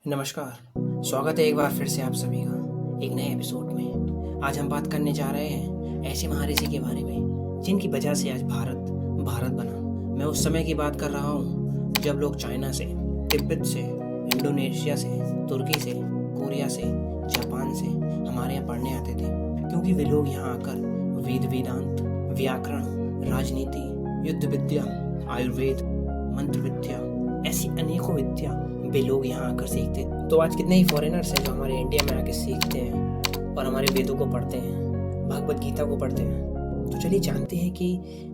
नमस्कार, स्वागत है एक बार फिर से आप सभी का एक नए एपिसोड में। आज हम बात करने जा रहे हैं ऐसे महर्षि के बारे में जिनकी वजह से आज भारत बना। मैं उस समय की बात कर रहा हूँ जब लोग चाइना से, तिब्बत से, इंडोनेशिया से, तुर्की से, कोरिया से, जापान से हमारे यहाँ पढ़ने आते थे, क्योंकि वे लोग यहाँ आकर वेदांत, व्याकरण, राजनीति, युद्ध विद्या, आयुर्वेद, मंत्र विद्या, ऐसी अनेकों विद्या वे लोग यहाँ आकर सीखते। तो आज कितने ही फॉरेनर्स हैं जो हमारे इंडिया में आके सीखते हैं और हमारे वेदों को पढ़ते हैं, भगवत गीता को पढ़ते हैं। तो चलिए जानते हैं कि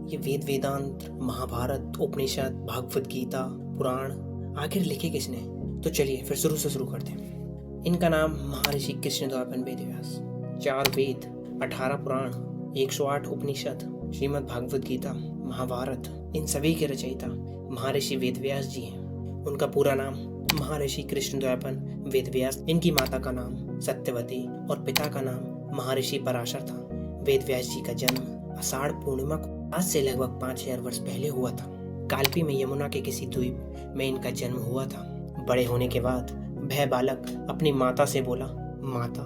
ये वेदांत, महाभारत, उपनिषद, भगवत गीता, पुराण आखिर लिखे किसने। तो चलिए फिर शुरू से शुरू करते हैं। इनका नाम महर्षि कृष्णद्वैपायन वेदव्यास। 4 वेद, 18 पुराण, 108 उपनिषद, श्रीमद् भागवत गीता, महाभारत, इन सभी के रचयिता महर्षि वेदव्यास जी हैं। उनका पूरा नाम महर्षि कृष्णद्वैपायन वेदव्यास। इनकी माता का नाम सत्यवती और पिता का नाम महर्षि पराशर था। वेदव्यास जी का जन्म आषाढ़ पूर्णिमा को आज से लगभग 5000 वर्ष पहले हुआ था। कालपी में यमुना के किसी द्वीप में इनका जन्म हुआ था। बड़े होने के बाद वह बालक अपनी माता से बोला, माता,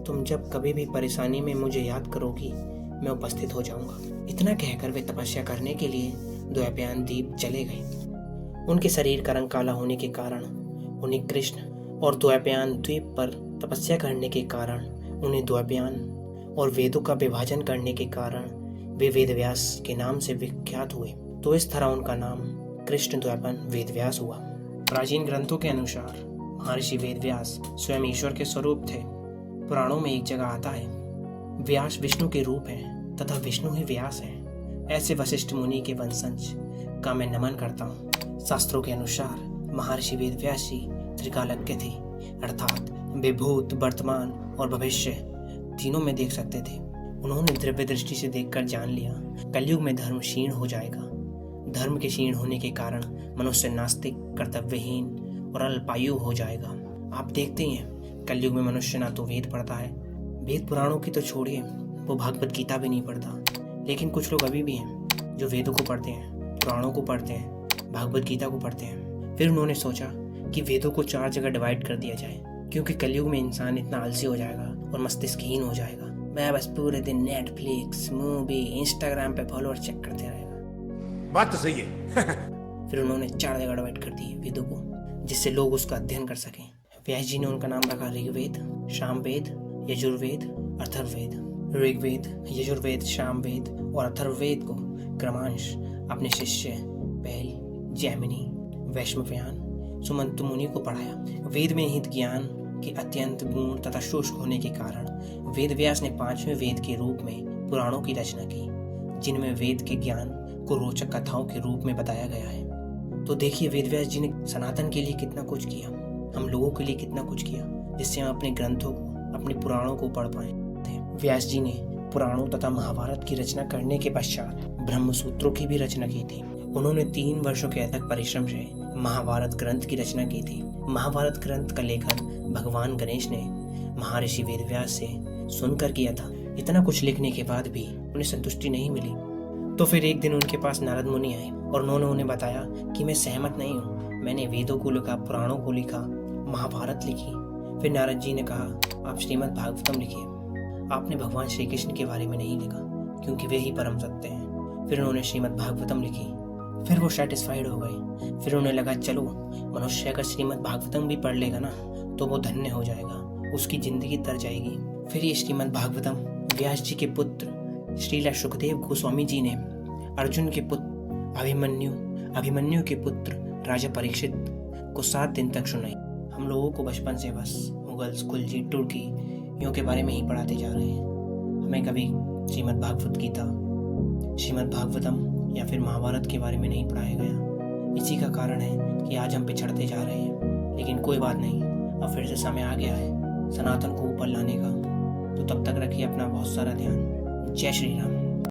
तुम जब कभी भी परेशानी में मुझे याद करोगी मैं उपस्थित हो जाऊंगा। इतना कहकर वे तपस्या करने के लिए द्वैपायन द्वीप चले गए। उनके शरीर का रंग काला होने के कारण उन्हें कृष्ण और द्वैपायन द्वीप पर तपस्या करने के कारण उन्हें द्वैपायन और वेदों का विभाजन करने के कारण वे वेदव्यास के नाम से विख्यात हुए। तो इस तरह उनका नाम कृष्णद्वैपायन वेदव्यास हुआ। प्राचीन ग्रंथों के अनुसार महर्षि वेदव्यास स्वयं ईश्वर के स्वरूप थे। पुराणों में एक जगह आता है, व्यास विष्णु के रूप हैं तथा विष्णु ही व्यास हैं। ऐसे वशिष्ठ मुनि के वंशज का मैं नमन करता हूँ। शास्त्रों के अनुसार महर्षि वेदव्यास जी त्रिकालज्ञ थे, अर्थात वे भूत, वर्तमान और भविष्य तीनों में देख सकते थे। उन्होंने दिव्य दृष्टि से देखकर जान लिया कलयुग में धर्म क्षीण हो जाएगा। धर्म के क्षीण होने के कारण मनुष्य नास्तिक, कर्तव्यहीन और अल्पायु हो जाएगा। आप देखते हैं कलयुग में मनुष्य ना तो वेद पढ़ता है, वेद पुराणों की तो छोड़िए, वो भागवत गीता भी नहीं पढ़ता। लेकिन कुछ लोग अभी भी हैं जो वेदों को पढ़ते हैं, पुराणों को पढ़ते हैं, भागवत गीता को पढ़ते हैं। फिर उन्होंने सोचा कि वेदों को 4 जगह डिवाइड कर दिया जाए, क्योंकि कलयुग में इंसान इतना आलसी हो जाएगा और मस्तिष्कहीन हो जाएगा। मैं बस पूरे दिन नेटफ्लिक्स, मूवी, इंस्टाग्राम पे फॉलोअर चेक करते रहेगा। बात तो सही है। फिर उन्होंने 4 जगह डिवाइड कर दिए वेदों को, जिससे लोग उसका अध्ययन कर सकें। व्यास जी ने उनका नाम रखा ऋग्वेद, सामवेद, यजुर्वेद, अथर्ववेद। ऋग्वेद, यजुर्वेद, सामवेद और अथर्ववेद को क्रमश अपने शिष्य बैल, जैमिनी, वैष्णवयान, सुमंत मुनि को पढ़ाया। वेद में हित ज्ञान के अत्यंत गुण तथा शुष्क होने के कारण वेदव्यास ने 5वें वेद के रूप में पुराणों की रचना की, जिनमें वेद के ज्ञान को रोचक कथाओं के रूप में बताया गया है। तो देखिए वेदव्यास जी ने सनातन के लिए कितना कुछ किया, हम लोगों के लिए कितना कुछ किया, जिससे हम अपने ग्रंथों को, अपने पुराणों को पढ़ पाए थे। व्यास जी ने पुराणों तथा महाभारत की रचना करने के पश्चात ब्रह्मसूत्रों की भी रचना की थी। उन्होंने 3 वर्षों के अथक परिश्रम से महाभारत ग्रंथ की रचना की थी। महाभारत ग्रंथ का लेखन भगवान गणेश ने महर्षि वेदव्यास से सुनकर किया था। इतना कुछ लिखने के बाद भी उन्हें संतुष्टि नहीं मिली। तो फिर एक दिन उनके पास नारद मुनि आए और उन्होंने उन्हें बताया कि मैं सहमत नहीं हूँ, मैंने वेदों को लिखा, पुराणों को लिखा, महाभारत लिखी। फिर नारद जी ने कहा, आप श्रीमद् भागवतम लिखिए। आपने भगवान श्री कृष्ण के बारे में नहीं लिखा, क्योंकि वे ही परम सत्य हैं। फिर उन्होंने श्रीमद् भागवतम लिखी। फिर वो सेटिस्फाइड हो गए। फिर उन्हें लगा चलो मनुष्य अगर श्रीमद् भागवतम भी पढ़ लेगा ना तो वो धन्य हो जाएगा, उसकी जिंदगी तर जाएगी। फिर ये श्रीमद् भागवतम व्यास जी के पुत्र श्रीला सुखदेव गोस्वामी जी ने अर्जुन के पुत्र अभिमन्यु के पुत्र राजा परीक्षित को 7 दिन तक सुनाई। हम लोगों को बचपन से बस मुगल्स, खिलजी, तुर्की यों के बारे में ही पढ़ाते जा रहे हैं। हमें कभी श्रीमद् भागवत गीता, श्रीमद् भागवतम या फिर महाभारत के बारे में नहीं पढ़ाया गया। इसी का कारण है कि आज हम पिछड़ते जा रहे हैं। लेकिन कोई बात नहीं, अब फिर से समय आ गया है सनातन को ऊपर लाने का। तो तब तक रखिए अपना बहुत सारा ध्यान। जय श्री राम।